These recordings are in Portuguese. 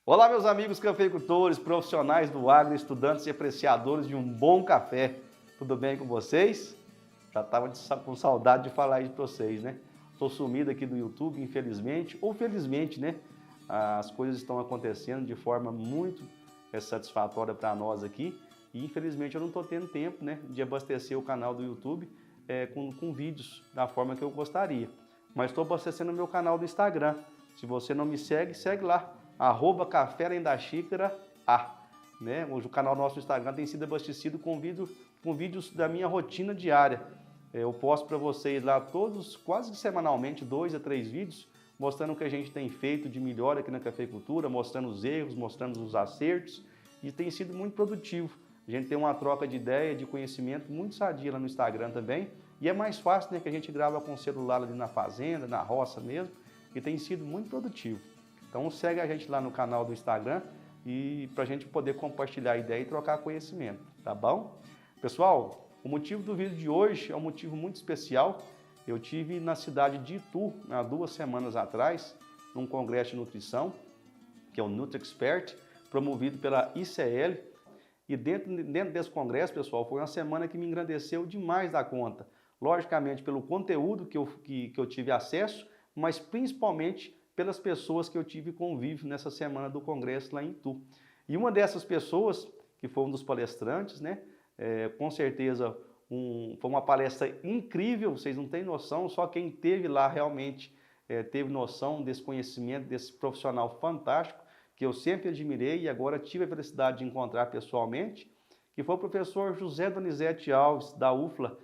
Olá, meus amigos cafeicultores, profissionais do agro, estudantes e apreciadores de um bom café. Tudo bem com vocês? Já estava com saudade de falar isso para vocês, né? Estou sumido aqui do YouTube, infelizmente, ou felizmente, né? As coisas estão acontecendo de forma muito satisfatória para nós aqui e infelizmente eu não estou tendo tempo, né, de abastecer o canal do YouTube com vídeos da forma que eu gostaria. Mas estou abastecendo o meu canal do Instagram. Se você não me segue, segue lá. @café além da xícara A, né? Hoje o canal nosso no Instagram tem sido abastecido com vídeos da minha rotina diária. Eu posto para vocês lá todos, quase semanalmente, 2 a 3 vídeos, mostrando o que a gente tem feito de melhor aqui na cafeicultura, mostrando os erros, mostrando os acertos, e tem sido muito produtivo. A gente tem uma troca de ideia, de conhecimento muito sadia lá no Instagram também, e é mais fácil, né, que a gente grava com o celular ali na fazenda, na roça mesmo, e tem sido muito produtivo. Então segue a gente lá no canal do Instagram e para a gente poder compartilhar ideia e trocar conhecimento, tá bom? Pessoal, o motivo do vídeo de hoje é um motivo muito especial. Eu tive na cidade de Itu, há 2 semanas atrás, num congresso de nutrição, que é o NutriExpert, promovido pela ICL. E dentro desse congresso, pessoal, foi uma semana que me engrandeceu demais da conta. Logicamente pelo conteúdo que eu tive acesso, mas principalmente pelas pessoas que eu tive convívio nessa semana do congresso lá em Itu. E uma dessas pessoas, que foi um dos palestrantes, né, com certeza foi uma palestra incrível, vocês não têm noção, só quem esteve lá realmente teve noção desse conhecimento, desse profissional fantástico, que eu sempre admirei e agora tive a felicidade de encontrar pessoalmente, que foi o professor José Donizete Alves, da UFLA,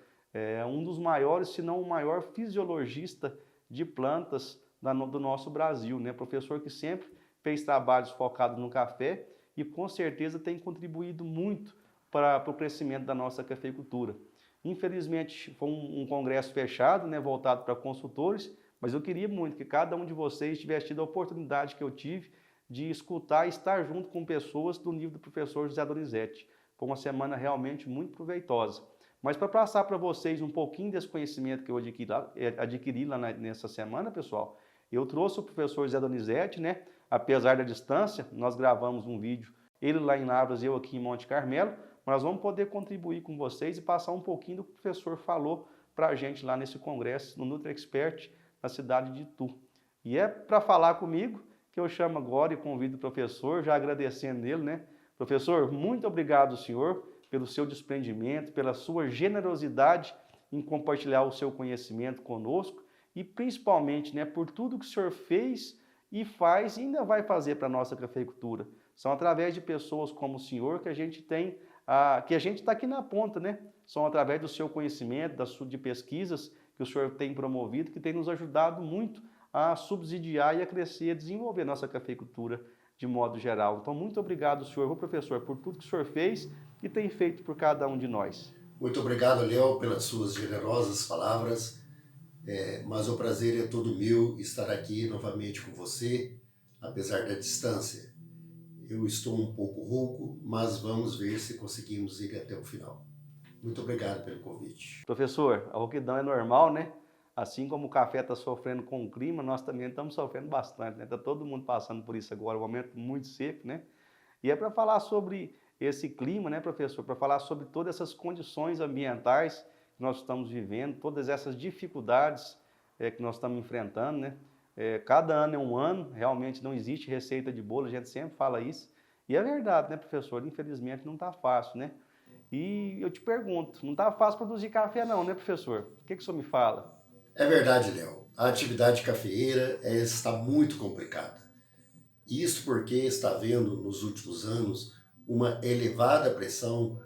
um dos maiores, se não o maior fisiologista de plantas do nosso Brasil, né? Professor que sempre fez trabalhos focados no café e com certeza tem contribuído muito para o crescimento da nossa cafeicultura. Infelizmente foi um congresso fechado, né, voltado para consultores, mas eu queria muito que cada um de vocês tivesse tido a oportunidade que eu tive de escutar e estar junto com pessoas do nível do professor José Donizete. Foi uma semana realmente muito proveitosa. Mas para passar para vocês um pouquinho desse conhecimento que eu adquiri lá nessa semana, pessoal, eu trouxe o professor José Donizete, né? Apesar da distância, nós gravamos um vídeo, ele lá em Lavras e eu aqui em Monte Carmelo, mas nós vamos poder contribuir com vocês e passar um pouquinho do que o professor falou para a gente lá nesse congresso, no NutriExpert, na cidade de Itu. E é para falar comigo que eu chamo agora e convido o professor, já agradecendo ele, né? Professor, muito obrigado, senhor, pelo seu desprendimento, pela sua generosidade em compartilhar o seu conhecimento conosco e principalmente, né, por tudo que o senhor fez e faz e ainda vai fazer para a nossa cafeicultura. São através de pessoas como o senhor que a gente tem, que a gente está aqui na ponta, né? São através do seu conhecimento, de pesquisas que o senhor tem promovido, que tem nos ajudado muito a subsidiar e a crescer, a desenvolver a nossa cafeicultura de modo geral. Então, muito obrigado, senhor, professor, por tudo que o senhor fez e tem feito por cada um de nós. Muito obrigado, Léo, pelas suas generosas palavras, mas o prazer é todo meu estar aqui novamente com você, apesar da distância. Eu estou um pouco rouco, mas vamos ver se conseguimos ir até o final. Muito obrigado pelo convite. Professor, a rouquidão é normal, né? Assim como o café está sofrendo com o clima, nós também estamos sofrendo bastante, né? Está todo mundo passando por isso agora, um momento muito seco, né? E é para falar sobre esse clima, né, professor? Para falar sobre todas essas condições ambientais que nós estamos vivendo, todas essas dificuldades que nós estamos enfrentando, né? Cada ano é um ano, realmente não existe receita de bolo, a gente sempre fala isso. E é verdade, né, professor? Infelizmente não está fácil, né? E eu te pergunto, não está fácil produzir café não, né, professor? O que o senhor me fala? É verdade, Léo. A atividade cafeeira está muito complicada. Isso porque está havendo, nos últimos anos, uma elevada pressão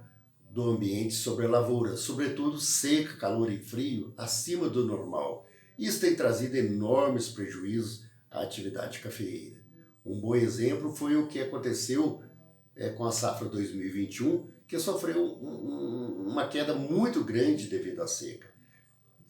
do ambiente sobre a lavoura, sobretudo seca, calor e frio, acima do normal. Isso tem trazido enormes prejuízos à atividade cafeeira. Um bom exemplo foi o que aconteceu com a safra 2021, que sofreu uma queda muito grande devido à seca.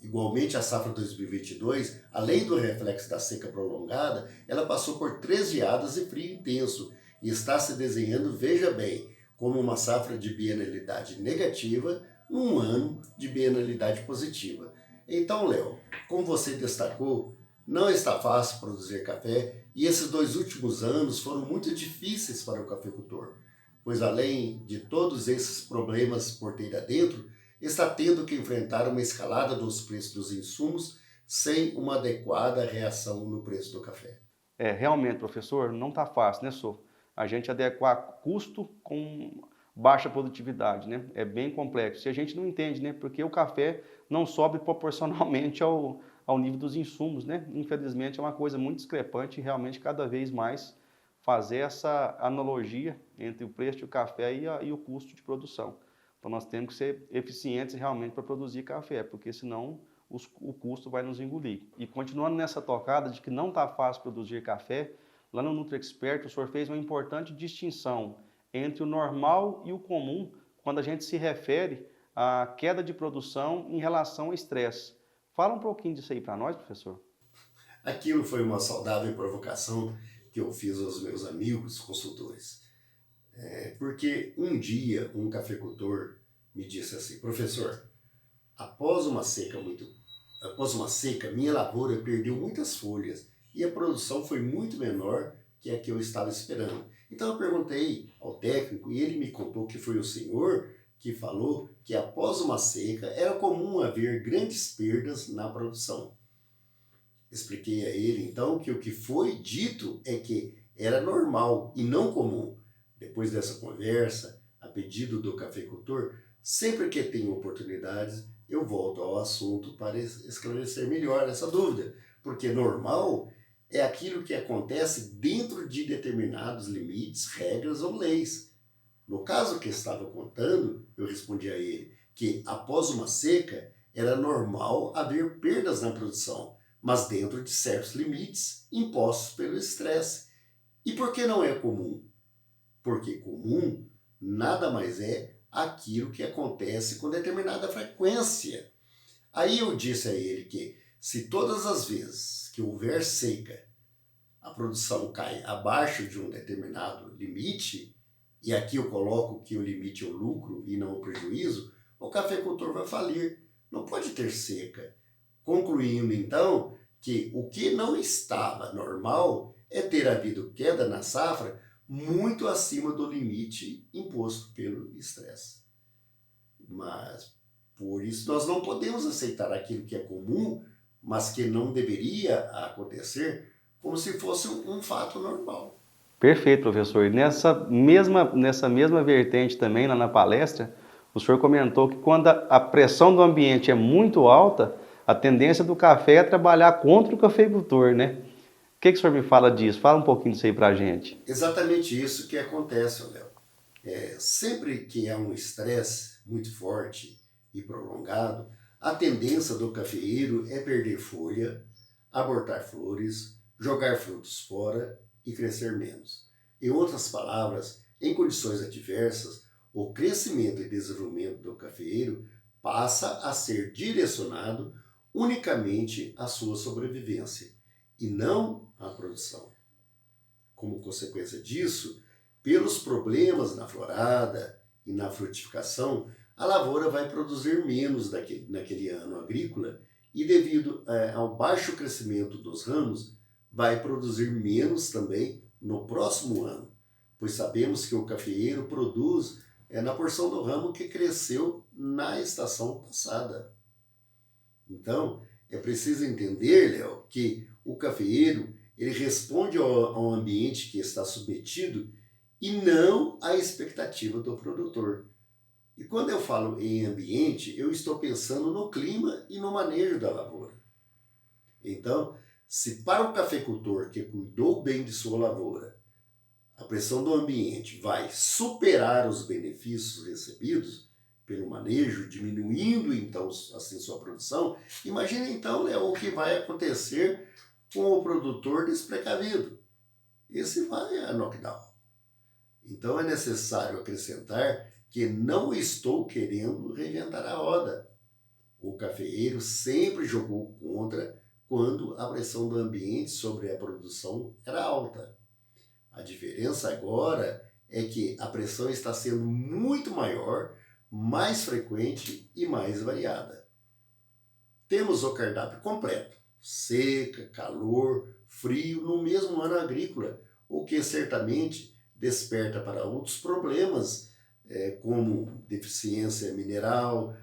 Igualmente, a safra 2022, além do reflexo da seca prolongada, ela passou por 3 geadas e frio intenso e está se desenhando, veja bem, como uma safra de bienalidade negativa num ano de bienalidade positiva. Então, Léo, como você destacou, Não está fácil produzir café e esses 2 últimos anos foram muito difíceis para o cafeicultor, pois além de todos esses problemas porteira dentro, está tendo que enfrentar uma escalada dos preços dos insumos sem uma adequada reação no preço do café. Realmente, professor, não está fácil, né, senhor? A gente adequar custo com baixa produtividade, né? É bem complexo. E a gente não entende, né? Porque o café não sobe proporcionalmente ao nível dos insumos, né? Infelizmente é uma coisa muito discrepante e realmente cada vez mais fazer essa analogia entre o preço do café e o custo de produção. Então nós temos que ser eficientes realmente para produzir café, porque senão o custo vai nos engolir. E continuando nessa tocada de que não está fácil produzir café, lá no NutriExpert o senhor fez uma importante distinção entre o normal e o comum quando a gente se refere à queda de produção em relação ao estresse. Fala um pouquinho disso aí para nós, professor. Aquilo foi uma saudável provocação que eu fiz aos meus amigos consultores. Porque um dia um cafeicultor me disse assim: professor, após uma seca, minha lavoura perdeu muitas folhas e a produção foi muito menor que a que eu estava esperando. Então eu perguntei ao técnico e ele me contou que foi o senhor que falou que após uma seca era comum haver grandes perdas na produção. Expliquei a ele então que o que foi dito é que era normal e não comum. Depois dessa conversa, a pedido do cafeicultor, sempre que tenho oportunidades, eu volto ao assunto para esclarecer melhor essa dúvida, porque normal é aquilo que acontece dentro de determinados limites, regras ou leis. No caso que estava contando, eu respondi a ele que após uma seca era normal haver perdas na produção, mas dentro de certos limites impostos pelo estresse. E por que não é comum? Porque comum nada mais é aquilo que acontece com determinada frequência. Aí eu disse a ele que se todas as vezes que houver seca, a produção cai abaixo de um determinado limite, e aqui eu coloco que o limite é o lucro e não o prejuízo, o cafeicultor vai falir. Não pode ter seca. Concluindo então que o que não estava normal é ter havido queda na safra muito acima do limite imposto pelo estresse. Mas, por isso, nós não podemos aceitar aquilo que é comum, mas que não deveria acontecer, como se fosse um fato normal. Perfeito, professor. E nessa mesma vertente também, lá na palestra, o senhor comentou que quando a pressão do ambiente é muito alta, a tendência do café é trabalhar contra o cafeicultor, né? O que o senhor me fala disso? Fala um pouquinho disso aí pra gente. Exatamente isso que acontece, Léo. Sempre que há um estresse muito forte e prolongado, a tendência do cafeeiro é perder folha, abortar flores, jogar frutos fora e crescer menos. Em outras palavras, em condições adversas, o crescimento e desenvolvimento do cafeeiro passa a ser direcionado unicamente à sua sobrevivência e não à produção. Como consequência disso, pelos problemas na florada e na frutificação, a lavoura vai produzir menos naquele ano agrícola e, devido ao baixo crescimento dos ramos, vai produzir menos também no próximo ano, pois sabemos que o cafeeiro produz na porção do ramo que cresceu na estação passada. Então, é preciso entender, Léo, que o cafeeiro ele responde ao ambiente que está submetido e não à expectativa do produtor. E quando eu falo em ambiente, eu estou pensando no clima e no manejo da lavoura. Então, se para o cafeicultor que cuidou bem de sua lavoura, a pressão do ambiente vai superar os benefícios recebidos pelo manejo, diminuindo então assim sua produção, imagine então, Léo, o que vai acontecer com o produtor desprecavido. Esse vai a knockdown. Então é necessário acrescentar que não estou querendo reinventar a roda. O cafeeiro sempre jogou contra quando a pressão do ambiente sobre a produção era alta. A diferença agora é que a pressão está sendo muito maior, mais frequente e mais variada. Temos o cardápio completo. seca, calor, frio no mesmo ano agrícola, o que certamente desperta para outros problemas, como deficiência mineral,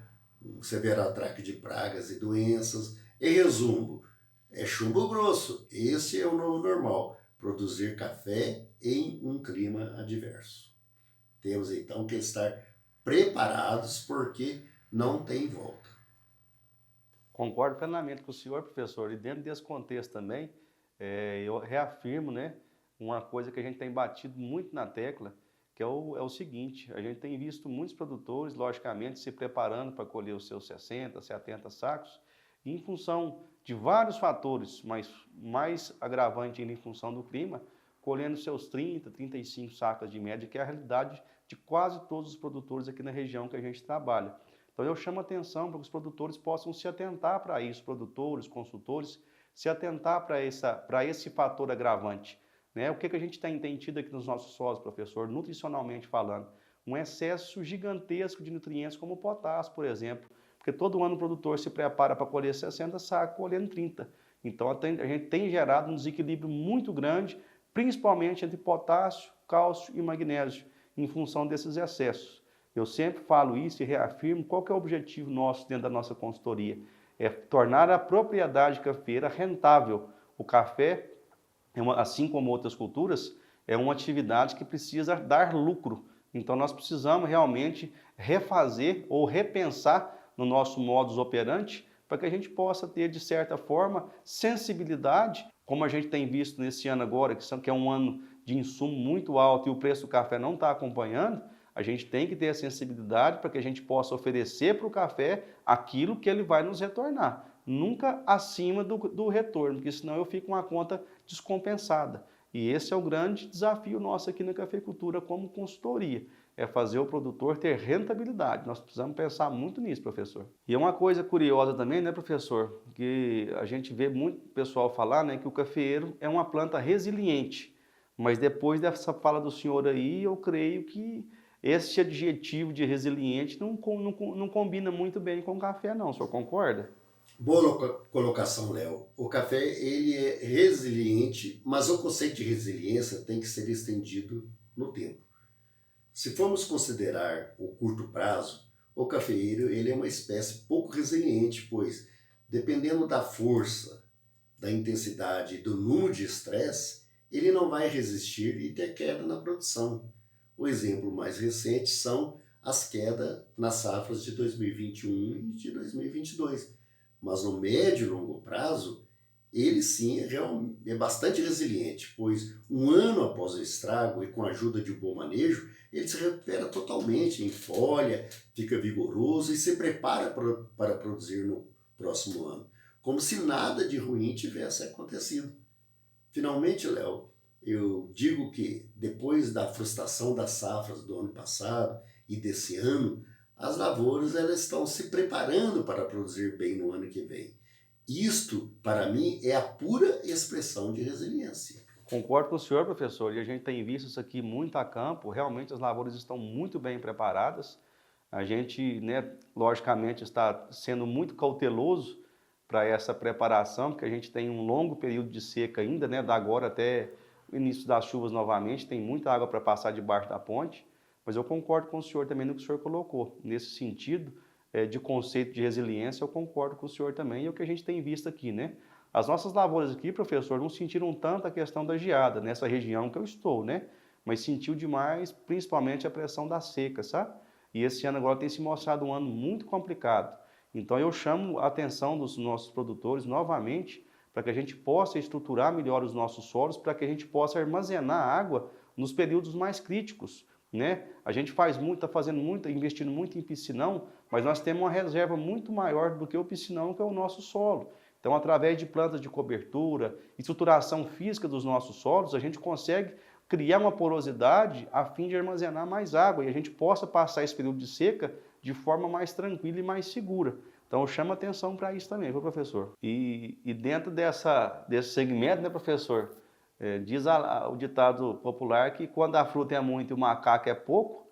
um severo ataque de pragas e doenças. Em resumo, é chumbo grosso, esse é o novo normal, produzir café em um clima adverso. Temos então que estar preparados porque não tem volta. Concordo plenamente com o senhor, professor. E dentro desse contexto também, eu reafirmo, né, uma coisa que a gente tem batido muito na tecla, que é o seguinte: a gente tem visto muitos produtores, logicamente, se preparando para colher os seus 60, 70 sacos, e em função de vários fatores, mas mais agravante ainda em função do clima, colhendo seus 30, 35 sacas de média, que é a realidade de quase todos os produtores aqui na região que a gente trabalha. Então eu chamo a atenção para que os produtores possam se atentar para isso, produtores, consultores, se atentar para esse fator agravante. Né? O que a gente tem tido aqui nos nossos solos, professor, nutricionalmente falando? Um excesso gigantesco de nutrientes como o potássio, por exemplo, porque todo ano o produtor se prepara para colher 60 sacos, colhendo 30. Então a gente tem gerado um desequilíbrio muito grande, principalmente entre potássio, cálcio e magnésio, em função desses excessos. Eu sempre falo isso e reafirmo qual que é o objetivo nosso dentro da nossa consultoria. É tornar a propriedade cafeeira rentável. O café, assim como outras culturas, é uma atividade que precisa dar lucro. Então nós precisamos realmente refazer ou repensar no nosso modus operandi para que a gente possa ter, de certa forma, sensibilidade, como a gente tem visto nesse ano agora, que é um ano de insumo muito alto e o preço do café não está acompanhando. A gente tem que ter a sensibilidade para que a gente possa oferecer para o café aquilo que ele vai nos retornar. Nunca acima do retorno, porque senão eu fico com uma conta descompensada. E esse é o grande desafio nosso aqui na cafeicultura como consultoria, é fazer o produtor ter rentabilidade. Nós precisamos pensar muito nisso, professor. E é uma coisa curiosa também, né, professor, que a gente vê muito pessoal falar, né, que o cafeeiro é uma planta resiliente. Mas depois dessa fala do senhor aí, eu creio que esse adjetivo de resiliente não combina muito bem com o café, não. O senhor concorda? Boa colocação, Léo. O café ele é resiliente, mas o conceito de resiliência tem que ser estendido no tempo. Se formos considerar o curto prazo, o cafeeiro ele é uma espécie pouco resiliente, pois dependendo da força, da intensidade e do número de estresse, ele não vai resistir e ter queda na produção. O exemplo mais recente são as quedas nas safras de 2021 e de 2022. Mas no médio e longo prazo, ele sim é bastante resiliente, pois um ano após o estrago e com a ajuda de um bom manejo, ele se recupera totalmente em folha, fica vigoroso e se prepara para produzir no próximo ano, como se nada de ruim tivesse acontecido. Finalmente, Léo, eu digo que depois da frustração das safras do ano passado e desse ano, as lavouras elas estão se preparando para produzir bem no ano que vem. Isto, para mim, é a pura expressão de resiliência. Concordo com o senhor, professor, e a gente tem visto isso aqui muito a campo. Realmente as lavouras estão muito bem preparadas. A gente, né, logicamente, está sendo muito cauteloso para essa preparação, porque a gente tem um longo período de seca ainda, né, da agora até o início das chuvas novamente, tem muita água para passar debaixo da ponte. Mas eu concordo com o senhor também no que o senhor colocou. Nesse sentido de conceito de resiliência, eu concordo com o senhor também. E é o que a gente tem visto aqui, né? As nossas lavouras aqui, professor, não sentiram tanto a questão da geada nessa região que eu estou, né? Mas sentiu demais, principalmente a pressão da seca, sabe? E esse ano agora tem se mostrado um ano muito complicado. Então eu chamo a atenção dos nossos produtores novamente para que a gente possa estruturar melhor os nossos solos, para que a gente possa armazenar água nos períodos mais críticos. Né? A gente está fazendo muito, investindo muito em piscinão, mas nós temos uma reserva muito maior do que o piscinão, que é o nosso solo. Então, através de plantas de cobertura, estruturação física dos nossos solos, a gente consegue criar uma porosidade a fim de armazenar mais água e a gente possa passar esse período de seca de forma mais tranquila e mais segura. Então, eu chamo atenção para isso também, viu, professor? E dentro desse segmento, né, professor? Diz o ditado popular que quando a fruta é muito e o macaco é pouco,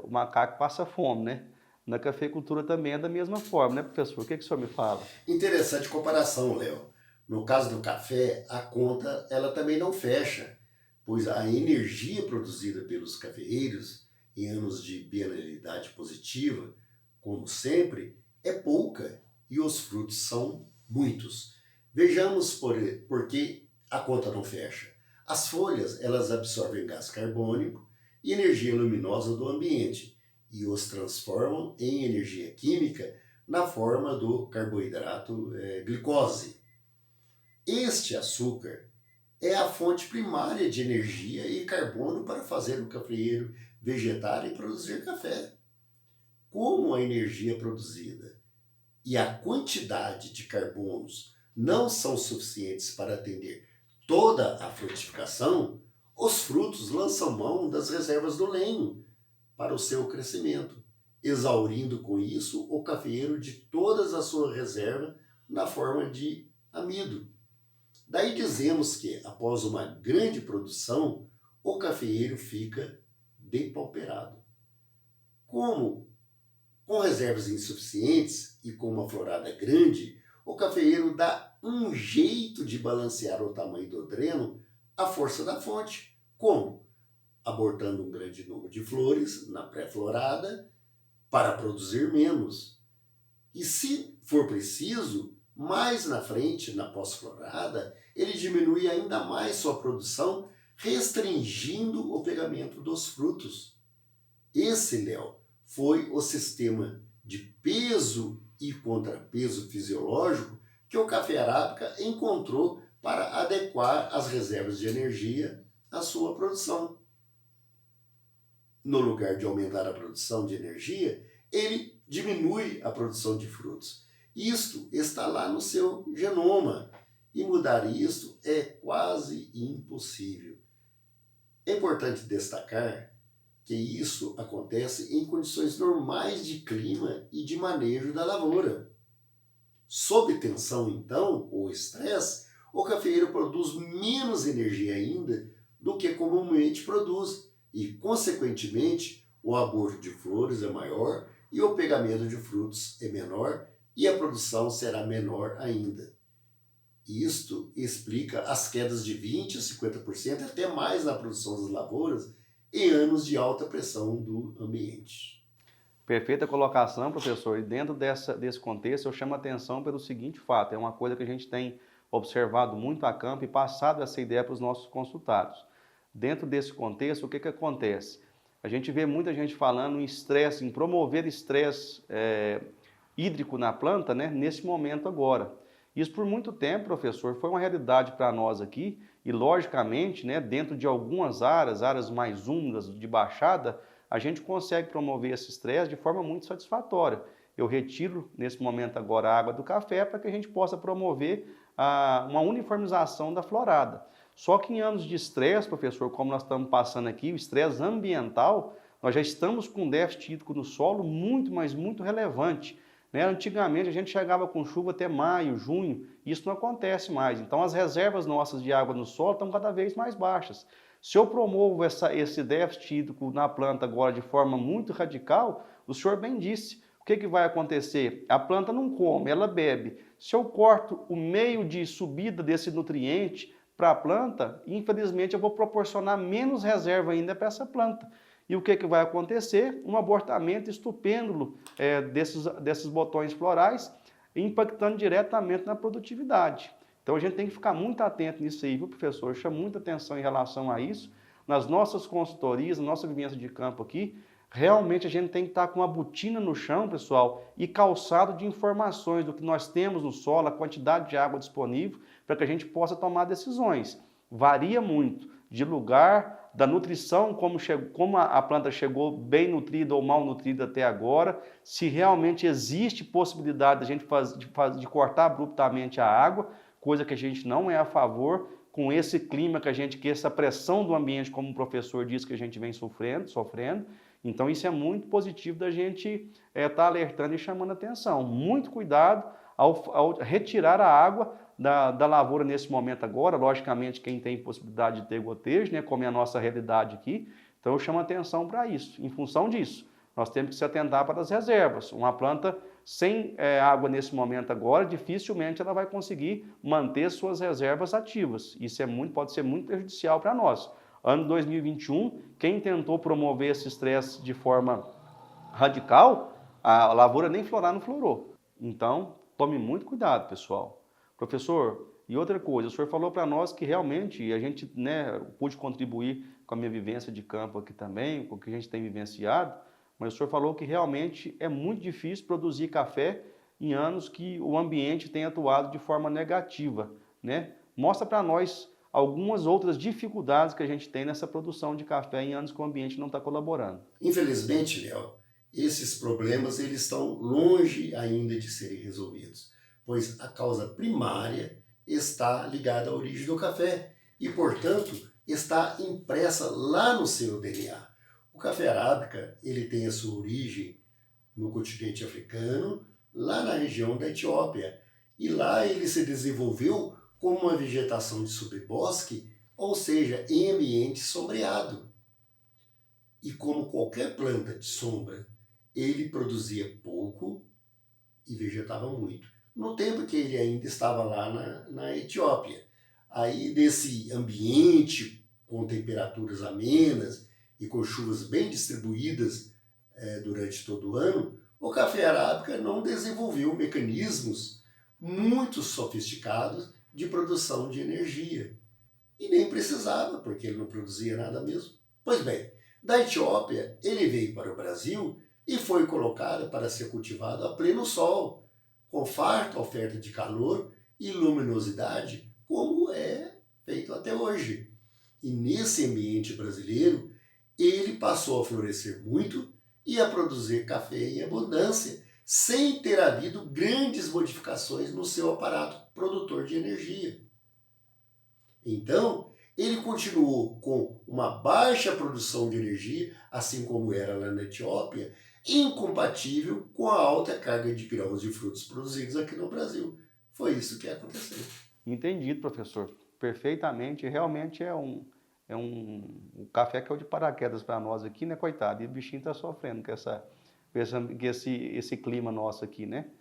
o macaco passa fome, né? Na cafeicultura também é da mesma forma, né, professor? O que o senhor me fala? Interessante comparação, Léo. No caso do café, a conta ela também não fecha, pois a energia produzida pelos cafeeiros em anos de bienalidade positiva, como sempre, é pouca e os frutos são muitos. Vejamos por que a conta não fecha. As folhas, elas absorvem gás carbônico e energia luminosa do ambiente e os transformam em energia química na forma do carboidrato glicose. Este açúcar é a fonte primária de energia e carbono para fazer o cafeeiro vegetar e produzir café. Como a energia produzida e a quantidade de carbonos não são suficientes para atender toda a frutificação, os frutos lançam mão das reservas do lenho para o seu crescimento, exaurindo com isso o cafeeiro de todas a sua reserva na forma de amido. Daí dizemos que, após uma grande produção, o cafeeiro fica depauperado. Como com reservas insuficientes e com uma florada grande, o cafeeiro dá um jeito de balancear o tamanho do dreno à força da fonte. Como? Abortando um grande número de flores na pré-florada para produzir menos. E se for preciso, mais na frente, na pós-florada, ele diminui ainda mais sua produção, restringindo o pegamento dos frutos. Esse, Léo, foi o sistema de peso e contrapeso fisiológico que o café arábica encontrou para adequar as reservas de energia à sua produção. No lugar de aumentar a produção de energia, ele diminui a produção de frutos. Isto está lá no seu genoma e mudar isto é quase impossível. É importante destacar que isso acontece em condições normais de clima e de manejo da lavoura. Sob tensão, então, ou estresse, o cafeeiro produz menos energia ainda do que comumente produz e, consequentemente, o aborto de flores é maior e o pegamento de frutos é menor e a produção será menor ainda. Isto explica as quedas de 20% a 50% até mais na produção das lavouras em anos de alta pressão do ambiente. Perfeita colocação, professor. E dentro desse contexto, eu chamo a atenção pelo seguinte fato, é uma coisa que a gente tem observado muito a campo e passado essa ideia para os nossos consultados. Dentro desse contexto, o que acontece? A gente vê muita gente falando em estresse, em promover estresse hídrico na planta, né, nesse momento agora. Isso por muito tempo, professor, foi uma realidade para nós aqui e, logicamente, né, dentro de algumas áreas mais úmidas, de baixada, a gente consegue promover esse estresse de forma muito satisfatória. Eu retiro, nesse momento agora, a água do café para que a gente possa promover uma uniformização da florada. Só que em anos de estresse, professor, como nós estamos passando aqui, o estresse ambiental, nós já estamos com um déficit hídrico no solo muito, mas muito relevante. Antigamente a gente chegava com chuva até maio, junho, isso não acontece mais. Então as reservas nossas de água no solo estão cada vez mais baixas. Se eu promovo esse déficit hídrico na planta agora de forma muito radical, o senhor bem disse, o que vai acontecer? A planta não come, ela bebe. Se eu corto o meio de subida desse nutriente para a planta, infelizmente eu vou proporcionar menos reserva ainda para essa planta. E o que vai acontecer? Um abortamento estupendo desses botões florais, impactando diretamente na produtividade. Então a gente tem que ficar muito atento nisso aí, viu, professor? Eu chamo muita atenção em relação a isso. Nas nossas consultorias, na nossa vivência de campo aqui, realmente a gente tem que estar com uma botina no chão, pessoal, e calçado de informações do que nós temos no solo, a quantidade de água disponível, para que a gente possa tomar decisões. Varia muito de lugar, da nutrição, como a planta chegou bem nutrida ou mal nutrida até agora, se realmente existe possibilidade de a gente de cortar abruptamente a água, coisa que a gente não é a favor, com esse clima que essa pressão do ambiente, como o professor disse, que a gente vem sofrendo. Então isso é muito positivo da gente estar alertando e chamando atenção. Muito cuidado ao retirar a água da lavoura nesse momento agora, logicamente quem tem possibilidade de ter gotejo, né, como é a nossa realidade aqui, então eu chamo atenção para isso. Em função disso, nós temos que se atentar para as reservas. Uma planta sem água nesse momento agora, dificilmente ela vai conseguir manter suas reservas ativas. Isso pode ser muito prejudicial para nós. Ano 2021, quem tentou promover esse estresse de forma radical, a lavoura nem florar não florou. Então, tome muito cuidado, pessoal. Professor, e outra coisa, o senhor falou para nós que realmente a gente pôde contribuir com a minha vivência de campo aqui também, com o que a gente tem vivenciado, mas o senhor falou que realmente é muito difícil produzir café em anos que o ambiente tem atuado de forma negativa, né? Mostra para nós algumas outras dificuldades que a gente tem nessa produção de café em anos que o ambiente não está colaborando. Infelizmente, Léo, esses problemas eles estão longe ainda de serem resolvidos, pois a causa primária está ligada à origem do café e, portanto, está impressa lá no seu DNA. O café arábica ele tem a sua origem no continente africano, lá na região da Etiópia, e lá ele se desenvolveu como uma vegetação de subbosque, ou seja, em ambiente sombreado. E como qualquer planta de sombra, ele produzia pouco e vegetava muito. No tempo que ele ainda estava lá na Etiópia. Aí desse ambiente com temperaturas amenas e com chuvas bem distribuídas durante todo o ano, o café arábica não desenvolveu mecanismos muito sofisticados de produção de energia. E nem precisava, porque ele não produzia nada mesmo. Pois bem, da Etiópia ele veio para o Brasil e foi colocado para ser cultivado a pleno sol, com farta oferta de calor e luminosidade, como é feito até hoje. E nesse ambiente brasileiro, ele passou a florescer muito e a produzir café em abundância, sem ter havido grandes modificações no seu aparato produtor de energia. Então, ele continuou com uma baixa produção de energia, assim como era lá na Etiópia, incompatível com a alta carga de grãos e frutos produzidos aqui no Brasil. Foi isso que aconteceu. Entendido, professor. Perfeitamente. Realmente o café que é o de paraquedas para nós aqui, né, coitado? E o bichinho está sofrendo com esse clima nosso aqui, né?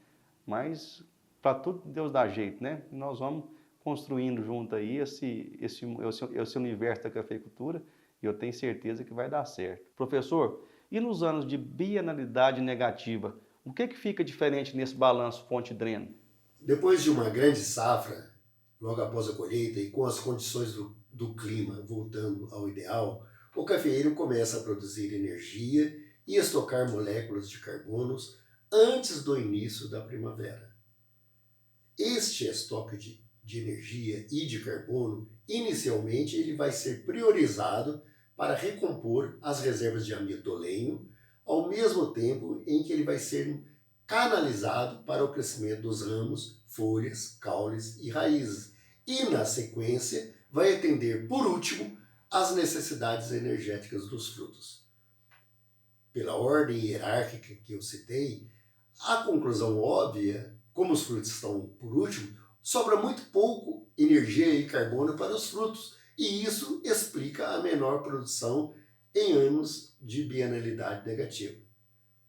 Mas para tudo Deus dá jeito, né? E nós vamos construindo junto aí esse universo da cafeicultura e eu tenho certeza que vai dar certo. Professor, e nos anos de bienalidade negativa, o que fica diferente nesse balanço fonte-dreno? Depois de uma grande safra, logo após a colheita e com as condições do clima voltando ao ideal, o cafeeiro começa a produzir energia e estocar moléculas de carbonos antes do início da primavera. Este estoque de energia e de carbono, inicialmente ele vai ser priorizado para recompor as reservas de amido-lenho, ao mesmo tempo em que ele vai ser canalizado para o crescimento dos ramos, folhas, caules e raízes. E, na sequência, vai atender, por último, às necessidades energéticas dos frutos. Pela ordem hierárquica que eu citei, a conclusão óbvia, como os frutos estão por último, sobra muito pouco energia e carbono para os frutos, e isso explica a menor produção em anos de bienalidade negativa.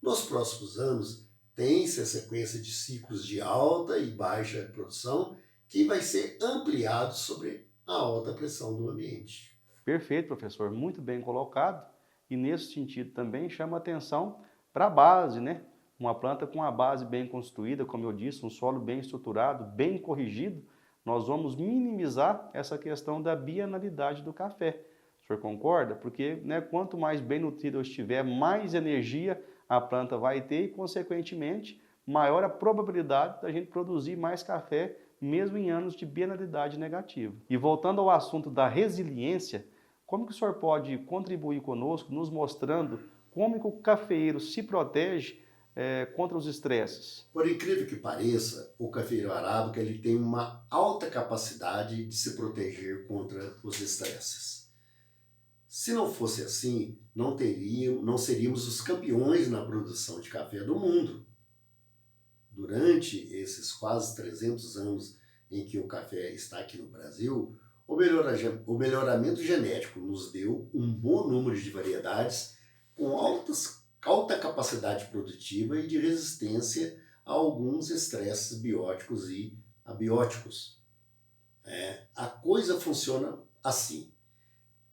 Nos próximos anos, tem-se a sequência de ciclos de alta e baixa produção que vai ser ampliado sobre a alta pressão do ambiente. Perfeito, professor, muito bem colocado. E nesse sentido também chama atenção para a base, né? Uma planta com a base bem construída, como eu disse, um solo bem estruturado, bem corrigido, nós vamos minimizar essa questão da bienalidade do café. O senhor concorda? Porque quanto mais bem nutrido eu estiver, mais energia a planta vai ter e, consequentemente, maior a probabilidade da gente produzir mais café, mesmo em anos de bienalidade negativa. E voltando ao assunto da resiliência, como que o senhor pode contribuir conosco, nos mostrando como que o cafeeiro se protege contra os estresses? Por incrível que pareça, o cafeeiro arábica ele tem uma alta capacidade de se proteger contra os estresses. Se não fosse assim, não seríamos os campeões na produção de café do mundo. Durante esses quase 300 anos em que o café está aqui no Brasil, o melhoramento genético nos deu um bom número de variedades com altas alta capacidade produtiva e de resistência a alguns estresses bióticos e abióticos. A coisa funciona assim.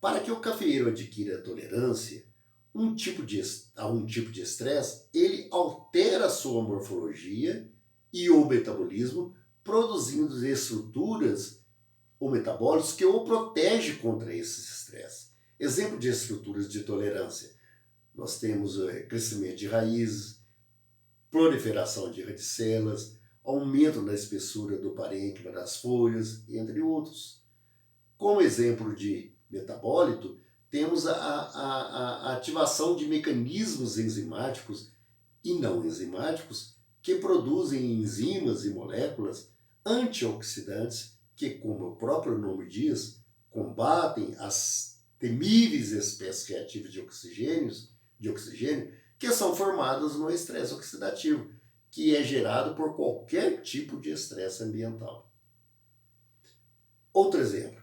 Para que o cafeeiro adquira tolerância a um tipo de estresse, ele altera a sua morfologia e o metabolismo, produzindo estruturas ou metabólitos que o protegem contra esses estresses. Exemplo de estruturas de tolerância. Nós temos crescimento de raízes, proliferação de radicelas, aumento da espessura do parênquima das folhas, entre outros. Como exemplo de metabólito, temos a ativação de mecanismos enzimáticos e não enzimáticos que produzem enzimas e moléculas antioxidantes que, como o próprio nome diz, combatem as temíveis espécies reativas de oxigênio que são formadas no estresse oxidativo, que é gerado por qualquer tipo de estresse ambiental. Outro exemplo,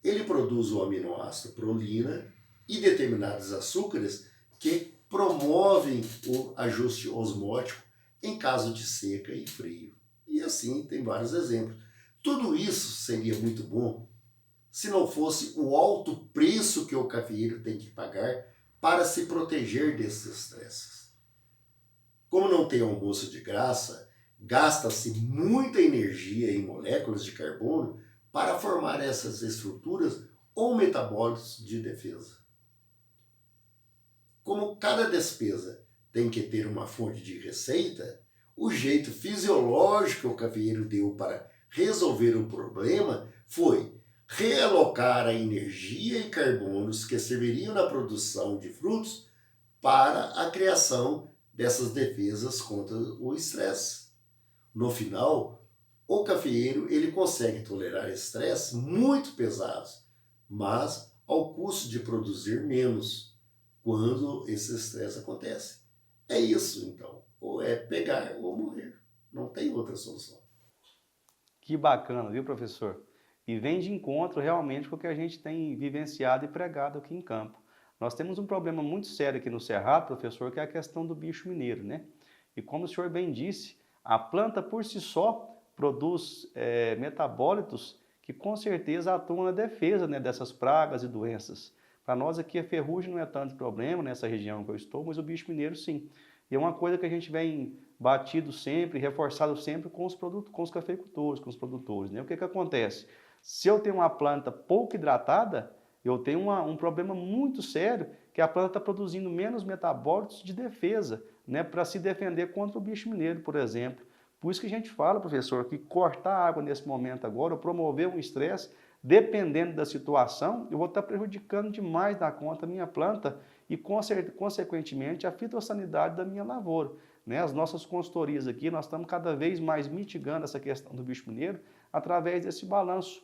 ele produz o aminoácido prolina e determinados açúcares que promovem o ajuste osmótico em caso de seca e frio. E assim tem vários exemplos. Tudo isso seria muito bom se não fosse o alto preço que o cafeeiro tem que pagar para se proteger desses estresses. Como não tem almoço de graça, gasta-se muita energia em moléculas de carbono para formar essas estruturas ou metabólitos de defesa. Como cada despesa tem que ter uma fonte de receita, o jeito fisiológico que o cafeeiro deu para resolver o problema foi realocar a energia e carbonos que serviriam na produção de frutos para a criação dessas defesas contra o estresse. No final, o cafeeiro ele consegue tolerar estresses muito pesados, mas ao custo de produzir menos quando esse estresse acontece. É isso, então. Ou é pegar ou morrer. Não tem outra solução. Que bacana, viu, professor? E vem de encontro realmente com o que a gente tem vivenciado e pregado aqui em campo. Nós temos um problema muito sério aqui no Cerrado, professor, que é a questão do bicho mineiro, né? E como o senhor bem disse, a planta por si só produz metabólitos que com certeza atuam na defesa, né, dessas pragas e doenças. Para nós aqui a ferrugem não é tanto problema nessa região que eu estou, mas o bicho mineiro sim. E é uma coisa que a gente vem batido sempre, reforçado sempre com os cafeicultores, com os produtores, né? O que acontece? Se eu tenho uma planta pouco hidratada, eu tenho um problema muito sério, que a planta está produzindo menos metabólitos de defesa, né, para se defender contra o bicho mineiro, por exemplo. Por isso que a gente fala, professor, que cortar a água nesse momento agora, ou promover um estresse, dependendo da situação, eu vou estar prejudicando demais da conta a minha planta e, consequentemente, a fitossanidade da minha lavoura. Né? As nossas consultorias aqui, nós estamos cada vez mais mitigando essa questão do bicho mineiro através desse balanço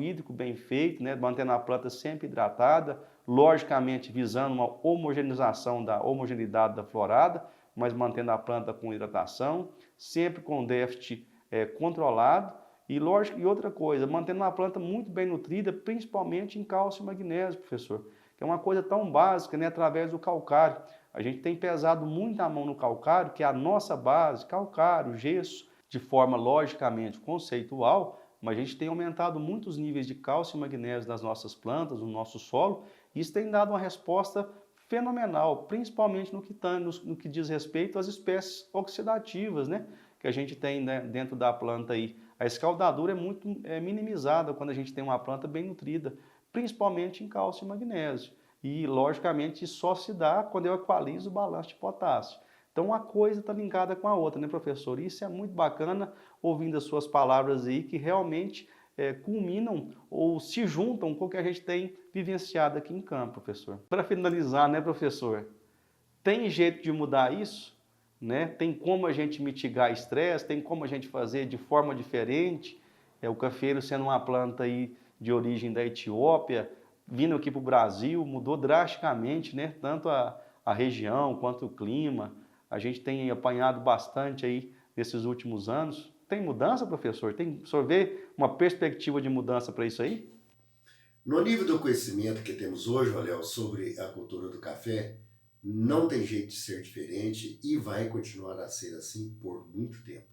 hídrico bem feito, né? Mantendo a planta sempre hidratada, logicamente visando uma homogeneidade da florada, mas mantendo a planta com hidratação, sempre com déficit controlado. E outra coisa, mantendo uma planta muito bem nutrida, principalmente em cálcio e magnésio, professor, que é uma coisa tão básica, né, através do calcário. A gente tem pesado muito a mão no calcário, que é a nossa base, calcário, gesso, de forma logicamente conceitual, mas a gente tem aumentado muito os níveis de cálcio e magnésio nas nossas plantas, no nosso solo, e isso tem dado uma resposta fenomenal, principalmente no que diz respeito às espécies oxidativas, né, que a gente tem, né, dentro da planta aí. A escaldadura é muito minimizada quando a gente tem uma planta bem nutrida, principalmente em cálcio e magnésio. E, logicamente, isso só se dá quando eu equalizo o balanço de potássio. Então, uma coisa está ligada com a outra, né, professor? Isso é muito bacana, ouvindo as suas palavras aí, que realmente culminam ou se juntam com o que a gente tem vivenciado aqui em campo, professor. Para finalizar, né, professor? Tem jeito de mudar isso? Né? Tem como a gente mitigar estresse, tem como a gente fazer de forma diferente. O cafeiro sendo uma planta aí de origem da Etiópia, vindo aqui para o Brasil, mudou drasticamente, né? Tanto a região quanto o clima. A gente tem apanhado bastante aí nesses últimos anos. Tem mudança, professor? O senhor vê uma perspectiva de mudança para isso aí? No nível do conhecimento que temos hoje, Léo, sobre a cultura do café, Não tem jeito de ser diferente e vai continuar a ser assim por muito tempo.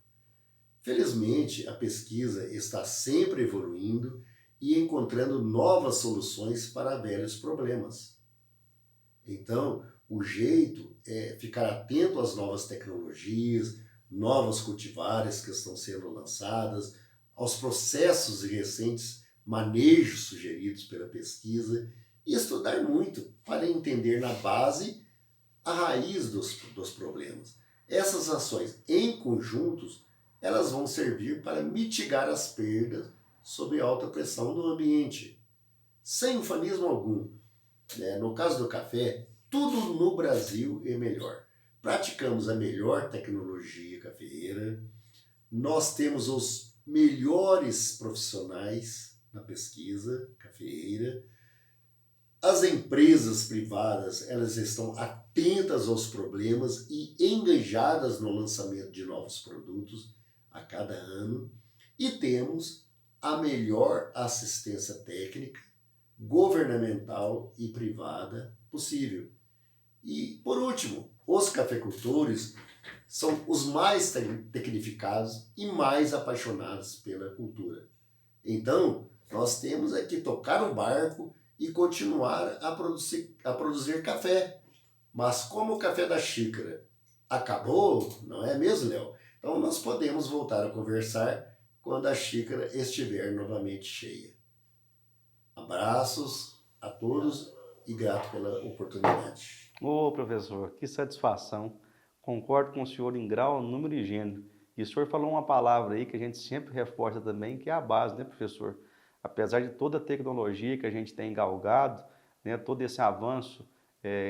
Felizmente, a pesquisa está sempre evoluindo e encontrando novas soluções para velhos problemas. Então, o jeito é ficar atento às novas tecnologias, novas cultivares que estão sendo lançadas, aos processos e recentes manejos sugeridos pela pesquisa e estudar muito para entender na base a raiz dos problemas. Essas ações em conjuntos, elas vão servir para mitigar as perdas sob alta pressão do ambiente. Sem ufanismo algum, né? No caso do café, tudo no Brasil é melhor. Praticamos a melhor tecnologia cafeeira, nós temos os melhores profissionais na pesquisa cafeeira, as empresas privadas, elas estão atentas aos problemas e engajadas no lançamento de novos produtos a cada ano. E temos a melhor assistência técnica, governamental e privada possível. E, por último, os cafeicultores são os mais tecnificados e mais apaixonados pela cultura. Então, nós temos que tocar o barco e continuar a produzir café. Mas como o café da xícara acabou, não é mesmo, Léo? Então nós podemos voltar a conversar quando a xícara estiver novamente cheia. Abraços a todos e grato pela oportunidade. Ô, professor, que satisfação. Concordo com o senhor em grau, número e gênero. E o senhor falou uma palavra aí que a gente sempre reforça também, que é a base, né, professor? Apesar de toda a tecnologia que a gente tem galgado, né, todo esse avanço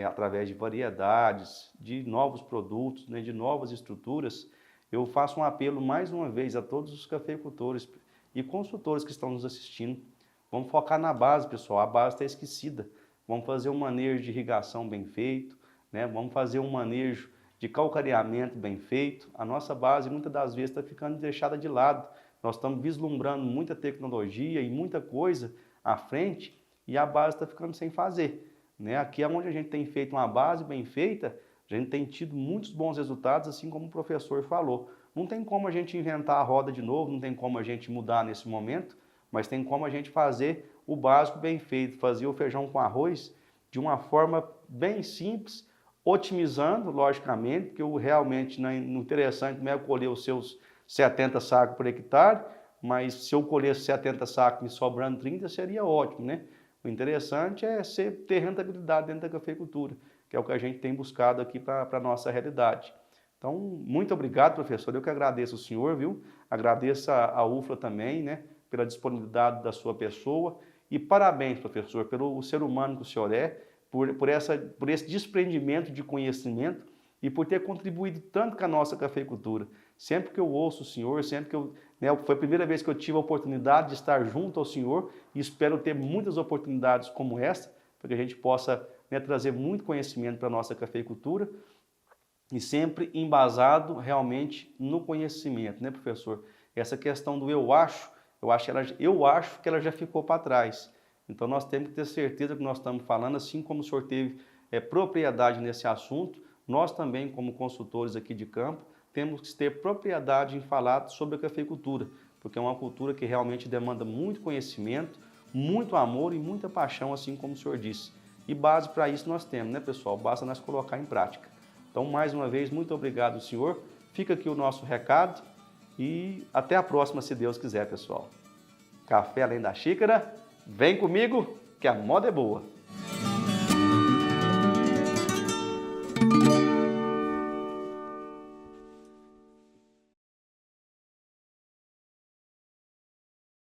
através de variedades, de novos produtos, né, de novas estruturas, eu faço um apelo mais uma vez a todos os cafeicultores e consultores que estão nos assistindo. Vamos focar na base, pessoal, a base está esquecida. Vamos fazer um manejo de irrigação bem feito, né? Vamos fazer um manejo de calcareamento bem feito. A nossa base muitas das vezes está ficando deixada de lado. Nós estamos vislumbrando muita tecnologia e muita coisa à frente e a base está ficando sem fazer, né? Aqui é onde a gente tem feito uma base bem feita, a gente tem tido muitos bons resultados, assim como o professor falou. Não tem como a gente inventar a roda de novo, não tem como a gente mudar nesse momento, mas tem como a gente fazer o básico bem feito, fazer o feijão com arroz de uma forma bem simples, otimizando, logicamente, porque realmente não é interessante não é colher os seus 70 sacos por hectare, mas se eu colhesse 70 sacos me sobrando 30, seria ótimo, né? O interessante é ter rentabilidade dentro da cafeicultura, que é o que a gente tem buscado aqui para a nossa realidade. Então, muito obrigado, professor. Eu que agradeço o senhor, viu? Agradeço a UFLA também, né? Pela disponibilidade da sua pessoa. E parabéns, professor, pelo ser humano que o senhor é, por esse desprendimento de conhecimento e por ter contribuído tanto com a nossa cafeicultura. Sempre que eu ouço o senhor, sempre que foi a primeira vez que eu tive a oportunidade de estar junto ao senhor e espero ter muitas oportunidades como essa, para que a gente possa trazer muito conhecimento para a nossa cafeicultura e sempre embasado realmente no conhecimento, né, professor? Essa questão do eu acho que ela já ficou para trás. Então nós temos que ter certeza que nós estamos falando, assim como o senhor teve propriedade nesse assunto, nós também, como consultores aqui de campo, temos que ter propriedade em falar sobre a cafeicultura, porque é uma cultura que realmente demanda muito conhecimento, muito amor e muita paixão, assim como o senhor disse. E base para isso nós temos, né, pessoal? Basta nós colocar em prática. Então, mais uma vez, muito obrigado, senhor. Fica aqui o nosso recado e até a próxima, se Deus quiser, pessoal. Café além da xícara, vem comigo que a moda é boa.